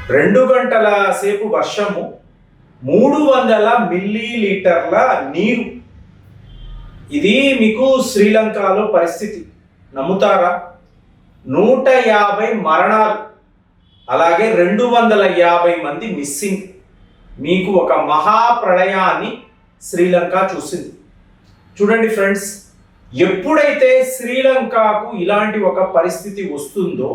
2 గంటల సేపు వర్షము, 300 మిల్లీలీటర్ల నీరు. ఇది మీకు శ్రీలంకలో పరిస్థితి. నమ్ముతారా? 150 మరణాలు, అలాగే 250 మంది మిస్సింగ్. మీకు ఒక మహాప్రళయాన్ని శ్రీలంక చూసింది. చూడండి ఫ్రెండ్స్, ఎప్పుడైతే శ్రీలంకకు ఇలాంటి ఒక పరిస్థితి వస్తుందో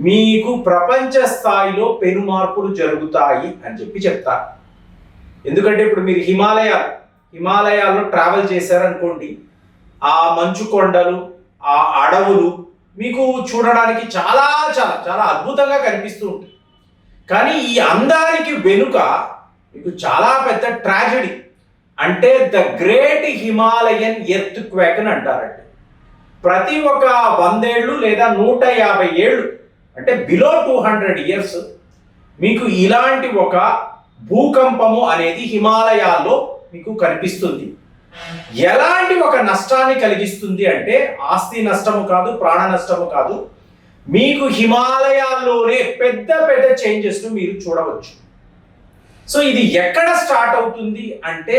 మీకు ప్రపంచ స్థాయిలో పెను మార్పులు జరుగుతాయి అని చెప్తారు. ఎందుకంటే ఇప్పుడు మీరు హిమాలయాల్లో ట్రావెల్ చేశారనుకోండి, ఆ మంచు కొండలు, ఆ అడవులు మీకు చూడడానికి చాలా చాలా చాలా అద్భుతంగా కనిపిస్తూ ఉంటాయి. కానీ ఈ అందానికి వెనుక మీకు చాలా పెద్ద ట్రాజెడీ, అంటే the great Himalayan earth quake అని అంటారండి. ప్రతి ఒక 100 ఏళ్ళు లేదా 150 ఏళ్ళు, అంటే బిలో 200 ఇయర్స్ మీకు ఇలాంటి ఒక భూకంపము అనేది హిమాలయాల్లో మీకు కనిపిస్తుంది. ఎలాంటి ఒక నష్టాన్ని కలిగిస్తుంది అంటే ఆస్తి నష్టము కాదు, ప్రాణ నష్టము కాదు, మీకు హిమాలయాల్లోనే పెద్ద పెద్ద చేంజెస్ను మీరు చూడవచ్చు. సో ఇది ఎక్కడ స్టార్ట్ అవుతుంది అంటే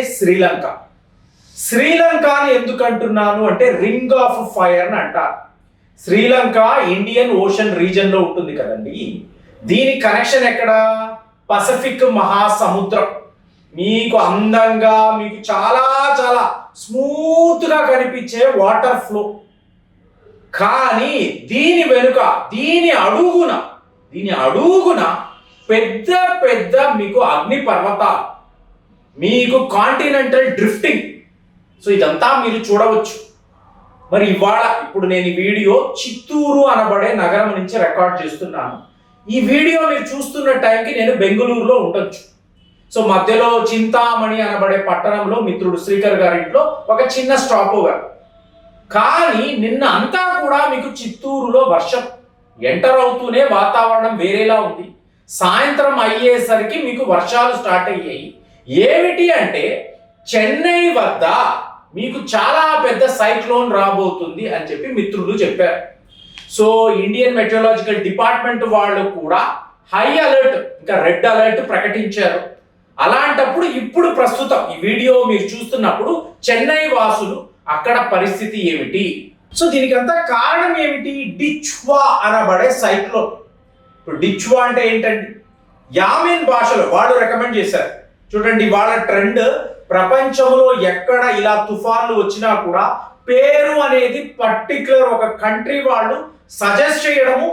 శ్రీలంక అని ఎందుకు అంటున్నాను అంటే రింగ్ ఆఫ్ ఫైర్ అని అంటారు. శ్రీలంక ఇండియన్ ఓషన్ రీజన్ లో ఉంటుంది కదండి. దీని కనెక్షన్ ఎక్కడ? పసిఫిక్ మహాసముద్రం. మీకు అందంగా, మీకు చాలా చాలా స్మూత్ గా కనిపించే వాటర్ ఫ్లో. కానీ దీని వెనుక, దీని అడుగున పెద్ద పెద్ద మీకు అగ్ని పర్వతాలు, మీకు కాంటినెంటల్ డ్రిఫ్టింగ్. సో ఇదంతా మీరు చూడవచ్చు. మరి ఇప్పుడు నేను ఈ వీడియో చిత్తూరు అనబడే నగరం నుంచి రికార్డ్ చేస్తున్నాను. ఈ వీడియో మీరు చూస్తున్న టైంకి నేను బెంగళూరులో ఉండొచ్చు. సో మధ్యలో చింతామణి అనబడే పట్టణంలో మిత్రుడు శ్రీకర్ గారింట్లో ఒక చిన్న స్టాప్ ఓవర్. కానీ నిన్న అంతా కూడా మీకు చిత్తూరులో వర్షం ఎంటర్ అవుతూనే వాతావరణం వేరేలా ఉంది. సాయంత్రం అయ్యేసరికి మీకు వర్షాలు స్టార్ట్ అయ్యాయి. ఏమిటి అంటే చెన్నై వద్ద మీకు చాలా పెద్ద సైక్లోన్ రాబోతుంది అని చెప్పి మిత్రులు చెప్పారు. సో ఇండియన్ మెట్రోలాజికల్ డిపార్ట్మెంట్ వాళ్ళు కూడా హై అలర్ట్, ఇంకా రెడ్ అలర్ట్ ప్రకటించారు. అలాంటప్పుడు ఇప్పుడు ప్రస్తుతం ఈ వీడియో మీరు చూస్తున్నప్పుడు చెన్నై వాసులు అక్కడ పరిస్థితి ఏమిటి? సో దీనికి అంతా కారణం ఏమిటి? డిచ్వా అనబడే సైక్లోన్. ఇప్పుడు డిచ్వా అంటే ఏంటండి? యామిన్ భాషలో వాళ్ళు రికమెండ్ చేశారు. చూడండి, వాళ్ళ ట్రెండ్ ప్రపంచంలో ఎక్కడ ఇలా తుఫాన్లు వచ్చినా కూడా పేరు అనేది పర్టికులర్ ఒక కంట్రీ వాళ్ళు సజెస్ట్ చేయడము,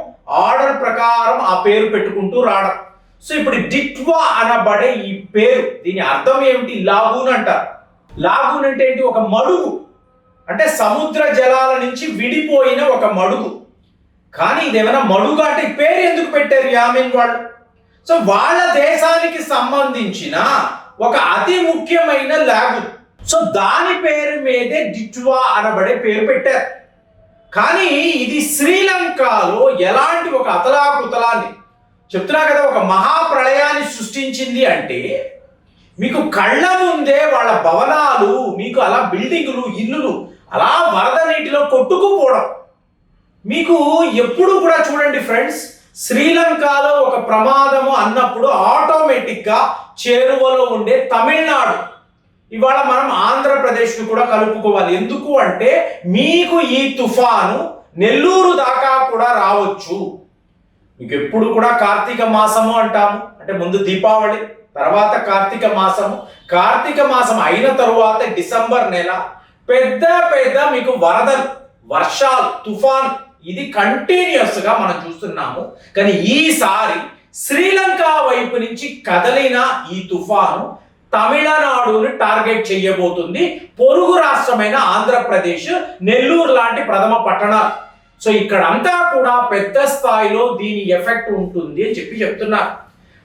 ఆర్డర్ ప్రకారం ఆ పేరు పెట్టుకుంటూ రావడం. సో ఇప్పుడు డిట్వా అనబడే ఈ పేరు, దీని అర్థం ఏమిటి? లాగూన్ అంటారు. లాగూన్ అంటే ఏంటి? ఒక మడుగు, అంటే సముద్ర జలాల నుంచి విడిపోయిన ఒక మడుగు. కానీ ఇదేమైనా మడుగు అంటే పేరు ఎందుకు పెట్టారు యామిన్ వాళ్ళు? సో వాళ్ళ దేశానికి సంబంధించిన ఒక అతి ముఖ్యమైన లాగూన్. సో దాని పేరు మీదే డిట్వా అనబడే పేరు పెట్టారు. కానీ ఇది శ్రీలంకలో ఎలాంటి ఒక అతలాకుతలాన్ని చెప్తున్నా కదా, ఒక మహాప్రళయాన్ని సృష్టించింది అంటే మీకు కళ్ళ ముందే వాళ్ళ భవనాలు, మీకు అలా బిల్డింగులు, ఇల్లులు అలా వరద నీటిలో కొట్టుకుపోవడం. మీకు ఎప్పుడు కూడా చూడండి ఫ్రెండ్స్, శ్రీలంకలో ఒక ప్రమాదము అన్నప్పుడు ఆటోమేటిక్గా చేరువలో ఉండే తమిళనాడు, ఇవాళ మనం ఆంధ్రప్రదేశ్ను కూడా కలుపుకోవాలి. ఎందుకు అంటే మీకు ఈ తుఫాను నెల్లూరు దాకా కూడా రావచ్చు. మీకు ఎప్పుడు కూడా కార్తీక మాసము అంటాము, అంటే ముందు దీపావళి, తర్వాత కార్తీక మాసము, కార్తీక మాసం అయిన తరువాత డిసెంబర్ నెల పెద్ద పెద్ద మీకు వరదలు, వర్షాలు, తుఫాన్ ఇది కంటిన్యూస్ గా మనం చూస్తున్నాము. కానీ ఈసారి శ్రీలంక వైపు నుంచి కదలిన ఈ తుఫాను తమిళనాడుని టార్గెట్ చేయబోతుంది. పొరుగు రాష్ట్రమైన ఆంధ్రప్రదేశ్, నెల్లూరు లాంటి ప్రథమ పట్టణాలు. సో ఇక్కడంతా కూడా పెద్ద స్థాయిలో దీని ఎఫెక్ట్ ఉంటుంది అని చెప్తున్నారు.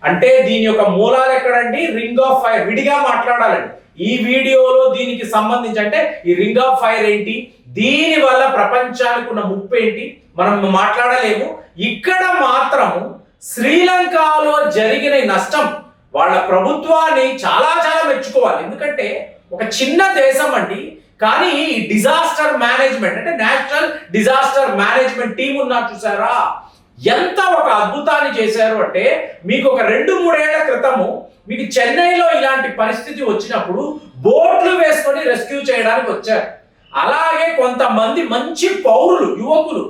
అంటే దీని యొక్క మూలాలు ఎక్కడండి? Ring of fire. విడిగా మాట్లాడాలండి ఈ వీడియోలో దీనికి సంబంధించి. అంటే ఈ రింగ్ ఆఫ్ ఫైర్ ఏంటి, దీని వల్ల ప్రపంచానికి ఉన్న ముప్పు ఏంటి మనం మాట్లాడలేము. ఇక్కడ మాత్రము శ్రీలంకలో జరిగిన నష్టం వాళ్ళ ప్రభుత్వాన్ని చాలా చాలా మెచ్చుకోవాలి. ఎందుకంటే ఒక చిన్న దేశం అండి, కానీ ఈ డిజాస్టర్ మేనేజ్మెంట్, అంటే నేషనల్ డిజాస్టర్ మేనేజ్మెంట్ టీం ఉన్నా చూసారా, ఎంత ఒక అద్భుతాన్ని చేశారు అంటే, మీకు ఒక 2-3 ఏళ్ల క్రితము మీకు చెన్నైలో ఇలాంటి పరిస్థితి వచ్చినప్పుడు బోట్లు వేసుకొని రెస్క్యూ చేయడానికి వచ్చారు. అలాగే కొంతమంది మంచి పౌరులు, యువకులు,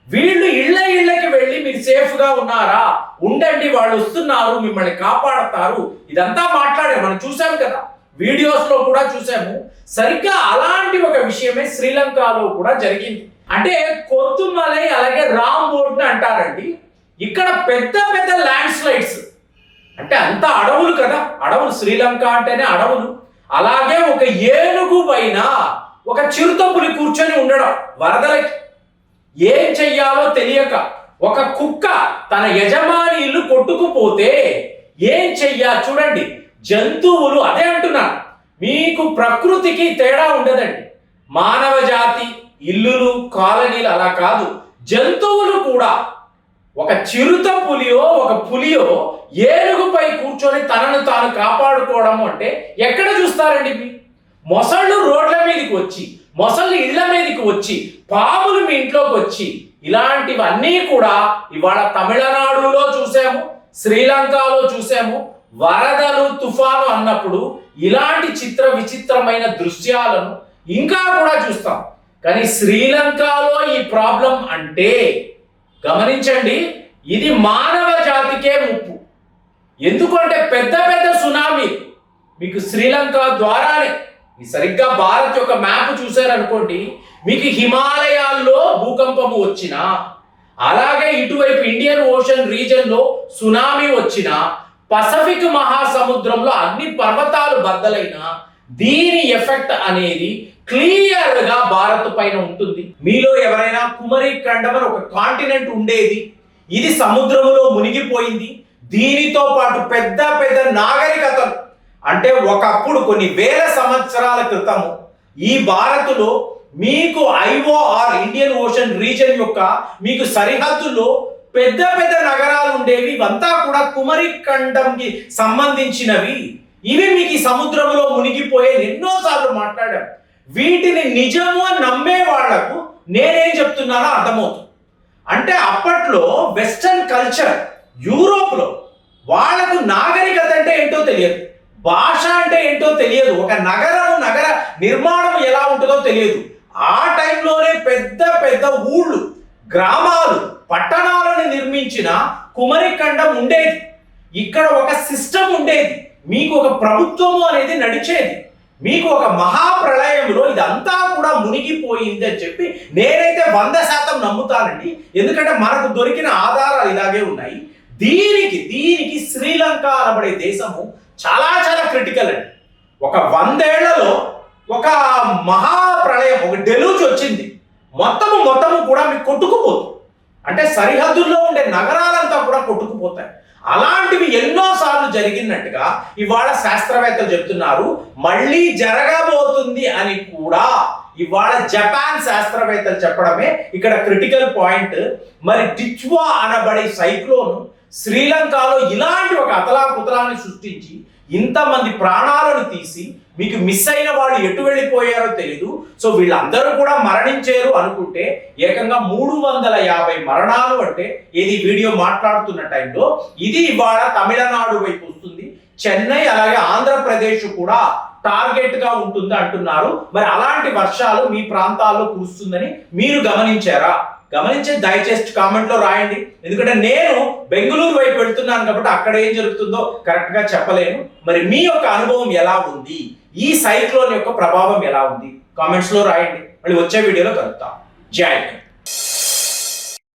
వీళ్ళు ఇళ్ళకి వెళ్ళి మీరు సేఫ్ గా ఉన్నారా, ఉండండి, వాళ్ళు వస్తున్నారు, మిమ్మల్ని కాపాడతారు, ఇదంతా మాట్లాడారు. మనం చూసాం కదా, వీడియోస్ లో కూడా చూసాము. సరిగ్గా అలాంటి ఒక విషయమే శ్రీలంకలో కూడా జరిగింది. అంటే కొత్తుమలై అలాగే రాంబోట్ అంటారండి. ఇక్కడ పెద్ద పెద్ద ల్యాండ్ స్లైడ్స్, అంటే అంత అడవులు కదా, అడవులు, శ్రీలంక అంటేనే అడవులు. అలాగే ఒక ఏనుగు పైన ఒక చిరుతపులి కూర్చొని ఉండడం, వరదలకి ఏం చెయ్యాలో తెలియక, ఒక కుక్క తన యజమాని ఇల్లు కొట్టుకుపోతే ఏం చెయ్యాలి చూడండి. జంతువులు, అదే అంటున్నాను, మీకు ప్రకృతికి తేడా ఉండదండి. మానవ జాతి, ఇల్లులు, కాలనీలు అలా కాదు, జంతువులు కూడా. ఒక చిరుత పులియో ఒక పులియో ఏనుగుపై కూర్చొని తనను తాను కాపాడుకోవడం అంటే ఎక్కడ చూస్తారండి? మొసళ్ళు రోడ్ల మీదకి వచ్చి, మొసళ్ళు ఇళ్ల మీదకి వచ్చి, పాములు మీ ఇంట్లోకి వచ్చి, ఇలాంటివన్నీ కూడా ఇవాళ తమిళనాడులో చూసాము, శ్రీలంకలో చూసాము. వరదలు, తుఫాను అన్నప్పుడు ఇలాంటి విచిత్రమైన దృశ్యాలను ఇంకా కూడా చూస్తాం. కానీ శ్రీలంకలో ఈ ప్రాబ్లం అంటే గమనించండి, ఇది మానవ జాతికే ముప్పు. ఎందుకంటే పెద్ద పెద్ద సునామీ మీకు శ్రీలంక ద్వారానే, సరిగ్గా భారత్ యొక్క మ్యాప్ చూశారనుకోండి, మీకు హిమాలయాల్లో భూకంపము వచ్చినా, అలాగే ఇటువైపు ఇండియన్ ఓషన్ రీజన్ లో సునామీ వచ్చినా, పసిఫిక్ మహాసముద్రంలో అగ్ని పర్వతాలు బద్దలైనా, దీని ఎఫెక్ట్ అనేది క్లియర్ గా భారత్ పైన ఉంటుంది. మీలో ఎవరైనా కుమరి ఖండం అని ఒక కాంటినెంట్ ఉండేది, ఇది సముద్రంలో మునిగిపోయింది. దీనితో పాటు పెద్ద పెద్ద నాగరికతలు, అంటే ఒకప్పుడు కొన్ని వేల సంవత్సరాల క్రితము ఈ భారత్లో మీకు ఐఓఆర్, ఇండియన్ ఓషన్ రీజన్ యొక్క మీకు సరిహద్దులో పెద్ద పెద్ద నగరాలు ఉండేవి. ఇవంతా కూడా కుమరి ఖండంకి సంబంధించినవి. ఇవి మీకు ఈ సముద్రంలో మునిగిపోయే ఎన్నోసార్లు మాట్లాడాం. వీటిని నిజము అని నమ్మే వాళ్లకు నేనేం చెప్తున్నానో అర్థమవుతుంది. అంటే అప్పట్లో వెస్టర్న్ కల్చర్, యూరోప్లో వాళ్లకు నాగరికత అంటే ఏంటో తెలియదు, భాష అంటే ఏంటో తెలియదు, ఒక నగర నిర్మాణం ఎలా ఉంటుందో తెలియదు. ఆ టైంలోనే పెద్ద పెద్ద ఊళ్ళు, గ్రామాలు, పట్టణాలను నిర్మించిన కుమరి ఖండం ఉండేది. ఇక్కడ ఒక సిస్టమ్ ఉండేది, మీకు ఒక ప్రభుత్వము అనేది నడిచేది. మీకు ఒక మహాప్రళయంలో ఇదంతా కూడా మునిగిపోయింది అని చెప్పి నేనైతే 100% నమ్ముతానండి. ఎందుకంటే మనకు దొరికిన ఆధారాలు ఇలాగే ఉన్నాయి. దీనికి శ్రీలంక అనబడే దేశము చాలా చాలా క్రిటికల్ అండి. ఒక 100 ఏళ్లలో ఒక మహాప్రళయం, ఒక డెలూజ్ వచ్చింది, మొత్తము కూడా మీకు కొట్టుకుపోతుంది. అంటే సరిహద్దుల్లో ఉండే నగరాలంతా కూడా కొట్టుకుపోతాయి. అలాంటివి ఎన్నోసార్లు జరిగినట్టుగా ఇవాళ శాస్త్రవేత్తలు చెప్తున్నారు, మళ్ళీ జరగబోతుంది అని కూడా ఇవాళ జపాన్ శాస్త్రవేత్తలు చెప్పడమే ఇక్కడ క్రిటికల్ పాయింట్. మరి డిచ్వా అనబడే సైక్లోన్ శ్రీలంకలో ఇలాంటి ఒక అతలాకుతలాన్ని సృష్టించి ఇంతమంది ప్రాణాలను తీసి, మీకు మిస్ అయిన వాళ్ళు ఎటు వెళ్ళిపోయారో తెలీదు. సో వీళ్ళందరూ కూడా మరణించారు అనుకుంటే ఏకంగా 350 మరణాలు. అంటే ఇది వీడియో మాట్లాడుతున్న టైంలో ఇది ఇవాళ తమిళనాడు వైపు వస్తుంది, చెన్నై అలాగే ఆంధ్రప్రదేశ్ కూడా టార్గెట్ గా ఉంటుంది అంటున్నారు. మరి అలాంటి వర్షాలు మీ ప్రాంతాల్లో కురుస్తుందని మీరు గమనించారా? గమనించి దయచేసి కామెంట్ లో రాయండి. ఎందుకంటే నేను బెంగళూరు వైపు వెళ్తున్నాను కాబట్టి అక్కడ ఏం జరుగుతుందో కరెక్ట్ గా చెప్పలేను. మరి మీ యొక్క అనుభవం ఎలా ఉంది, ఈ సైక్లోన్ యొక్క ప్రభావం ఎలా ఉంది, కామెంట్స్ లో రాయండి. మళ్ళీ వచ్చే వీడియోలో కలుద్దాం. జై హింద్.